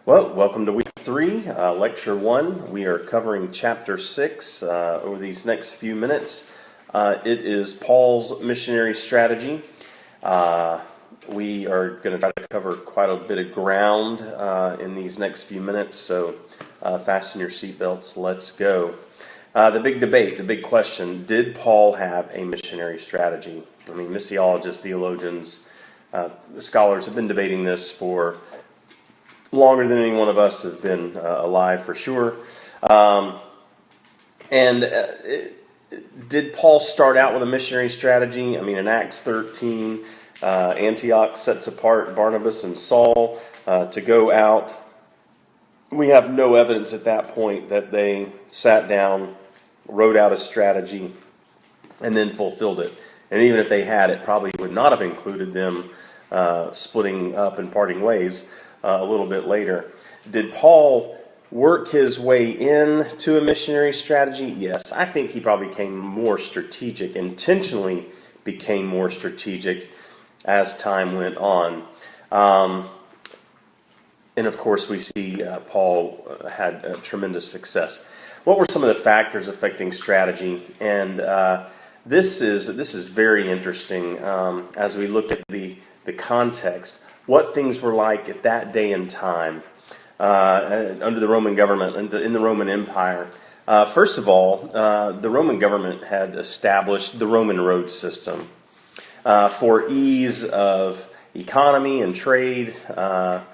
Well, welcome to week 3, lecture 1. We are covering chapter 6 over these next few minutes. It is Paul's missionary strategy. We are going to try to cover quite a bit of ground in these next few minutes, so fasten your seatbelts. Let's go. The big debate, the big question, did Paul have a missionary strategy? I mean, missiologists, theologians, scholars have been debating this for longer than any one of us have been alive, for sure. Did Paul start out with a missionary strategy? I mean, in Acts 13, Antioch sets apart Barnabas and Saul to go out. We have no evidence at that point that they sat down, wrote out a strategy, and then fulfilled it. And even if they had, it probably would not have included them splitting up and parting ways a little bit later. Did Paul work his way into a missionary strategy? Yes. I think he probably became more strategic, intentionally became more strategic as time went on. And of course, we see Paul had tremendous success. What were some of the factors affecting strategy? And this is very interesting as we look at the context. What things were like at that day and time under the Roman government, in the Roman Empire. First of all, the Roman government had established the Roman road system for ease of economy and trade, but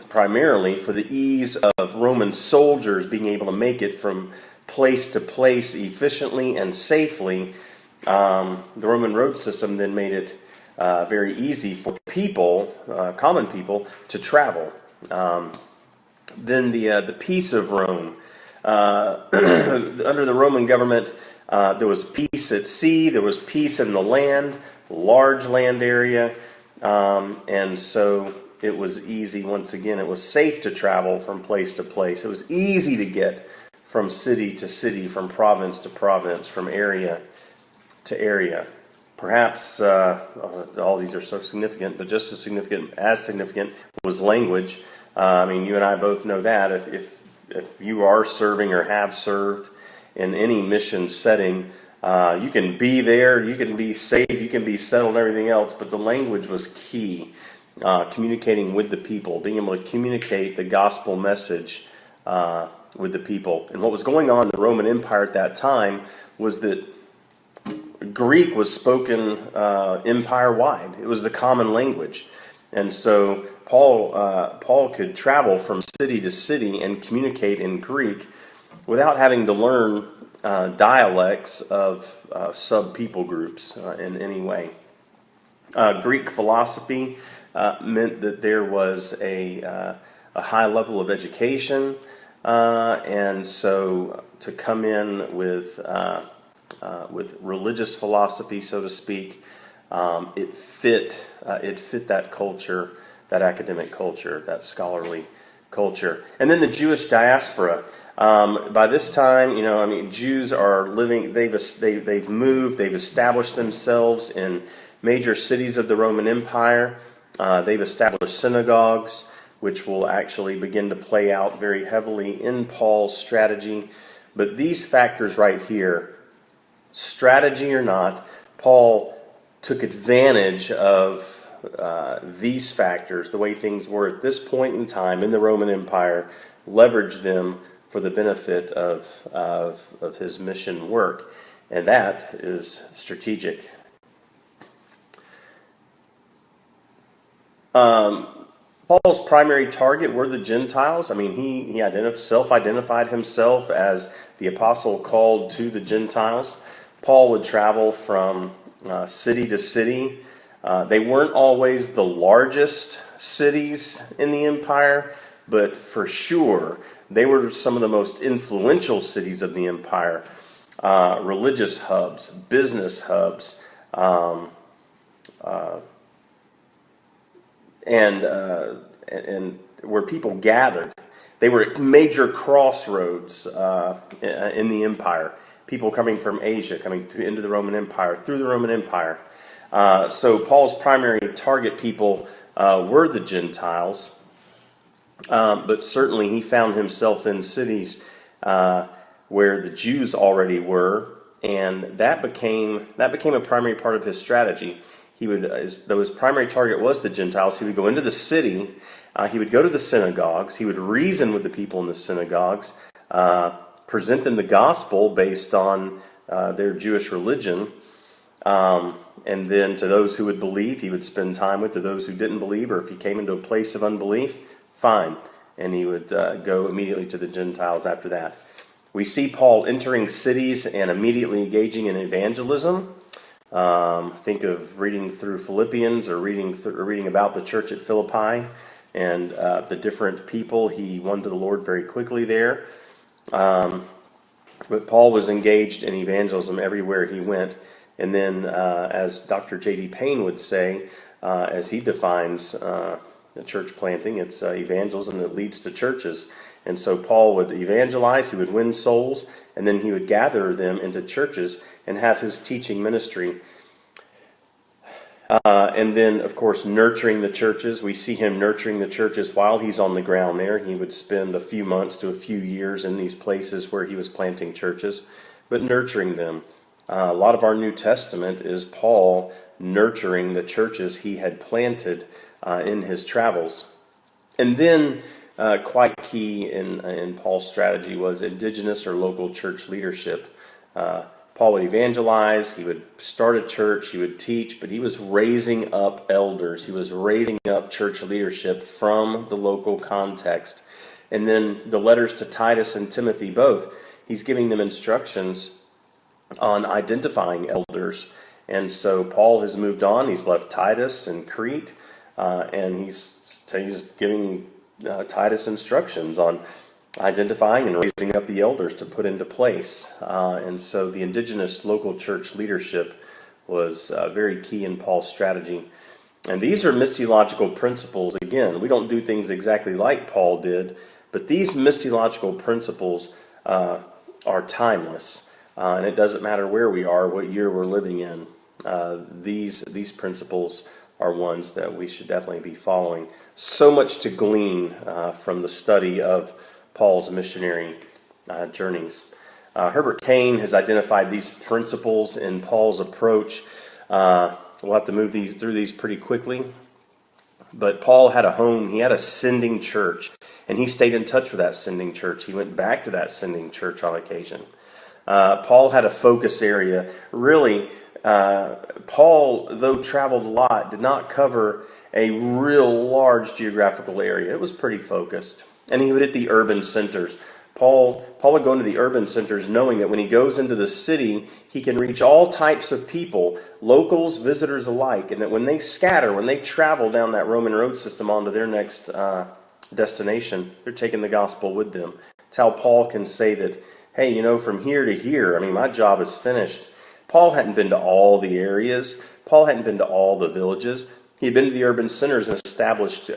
primarily for the ease of Roman soldiers being able to make it from place to place efficiently and safely. The Roman road system then made it very easy for people, common people, to travel. Then the peace of Rome. Under the Roman government, there was peace at sea, there was peace in the land, large land area, and so it was easy. Once again, it was safe to travel from place to place. It was easy to get from city to city, from province to province, from area to area. Perhaps all these are so significant, but just as significant was language. I mean, you and I both know that if you are serving or have served in any mission setting, you can be there, you can be safe, you can be settled and everything else, but the language was key. Communicating with the people, being able to communicate the gospel message with the people. And what was going on in the Roman Empire at that time was that Greek was spoken empire-wide. It was the common language. And so Paul could travel from city to city and communicate in Greek without having to learn dialects of sub-people groups in any way. Greek philosophy meant that there was a high level of education, and so to come in with religious philosophy, so to speak, it fit that culture, that academic culture, that scholarly culture. And then the Jewish diaspora. By this time, Jews are living. They've moved. They've established themselves in major cities of the Roman Empire. They've established synagogues, which will actually begin to play out very heavily in Paul's strategy. But these factors right here, strategy or not, Paul took advantage of these factors, the way things were at this point in time in the Roman Empire, leveraged them for the benefit of his mission work. And that is strategic. Paul's primary target were the Gentiles. I mean, he self-identified himself as the apostle called to the Gentiles. Paul would travel from city to city. They weren't always the largest cities in the empire, but for sure they were some of the most influential cities of the empire. Religious hubs, business hubs, and where people gathered. They were major crossroads in the empire. People coming from Asia, coming into the Roman Empire, through the Roman Empire. So Paul's primary target people were the Gentiles. But certainly he found himself in cities where the Jews already were, and that became a primary part of his strategy. He would, though his primary target was the Gentiles, he would go into the city. He would go to the synagogues. He would reason with the people in the synagogues, present them the gospel based on their Jewish religion. And then to those who would believe, he would spend time with. To those who didn't believe, or if he came into a place of unbelief, fine. And he would go immediately to the Gentiles after that. We see Paul entering cities and immediately engaging in evangelism. Think of reading through Philippians or reading about the church at Philippi and the different people he won to the Lord very quickly there. But Paul was engaged in evangelism everywhere he went. And then, as Dr. J.D. Payne would say, as he defines the church planting, it's evangelism that leads to churches. And so Paul would evangelize, he would win souls, and then he would gather them into churches and have his teaching ministry. And then, of course, nurturing the churches. We see him nurturing the churches while he's on the ground there. He would spend a few months to a few years in these places where he was planting churches, but nurturing them. A lot of our New Testament is Paul nurturing the churches he had planted in his travels. And then, quite key in Paul's strategy was indigenous or local church leadership. Paul would evangelize, he would start a church, he would teach, but he was raising up elders. He was raising up church leadership from the local context. And then the letters to Titus and Timothy both, he's giving them instructions on identifying elders. And so Paul has moved on. He's left Titus in Crete, and he's giving Titus instructions on identifying and raising up the elders to put into place. And so the indigenous local church leadership was very key in Paul's strategy. And these are missiological principles. Again, we don't do things exactly like Paul did, but these missiological principles are timeless. And it doesn't matter where we are, what year we're living in. These principles are ones that we should definitely be following. So much to glean from the study of Paul's missionary journeys. Herbert Kane has identified these principles in Paul's approach. We'll have to move through these pretty quickly. But Paul had a home. He had a sending church, and he stayed in touch with that sending church. He went back to that sending church on occasion. Paul had a focus area. Really, Paul, though traveled a lot, did not cover a real large geographical area. It was pretty focused. And he would hit the urban centers. Paul would go into the urban centers knowing that when he goes into the city, he can reach all types of people, locals, visitors alike, and that when they scatter, when they travel down that Roman road system onto their next destination, they're taking the gospel with them. It's how Paul can say that, hey, from here to here, my job is finished. Paul hadn't been to all the areas. Paul hadn't been to all the villages. He had been to the urban centers and established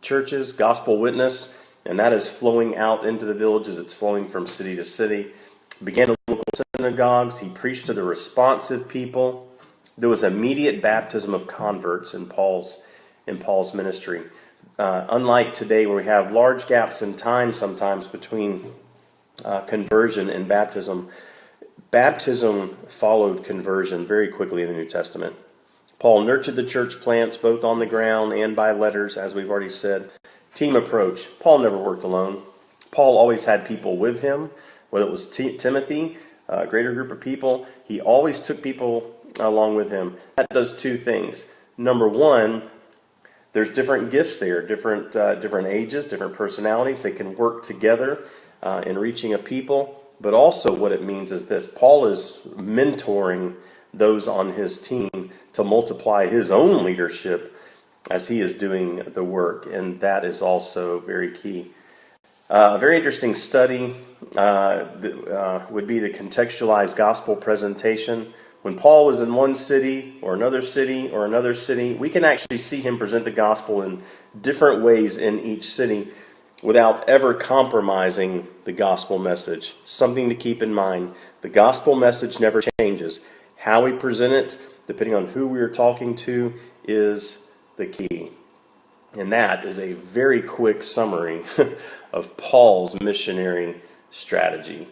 churches, gospel witness, and that is flowing out into the villages. It's flowing from city to city. Began in local synagogues. He preached to the responsive people. There was immediate baptism of converts in Paul's ministry. Unlike today, where we have large gaps in time sometimes between conversion and baptism, baptism followed conversion very quickly in the New Testament. Paul nurtured the church plants both on the ground and by letters, as we've already said. Team approach. Paul never worked alone. Paul always had people with him, whether it was Timothy, a greater group of people. He always took people along with him. That does two things. Number one, there's different gifts there, different ages, different personalities. They can work together in reaching a people. But also what it means is this. Paul is mentoring those on his team to multiply his own leadership as he is doing the work. And that is also very key. A very interesting study would be the contextualized gospel presentation. When Paul was in one city or another city or another city, we can actually see him present the gospel in different ways in each city without ever compromising the gospel message. Something to keep in mind. The gospel message never changes. How we present it, depending on who we are talking to, is the key. And that is a very quick summary of Paul's missionary strategy.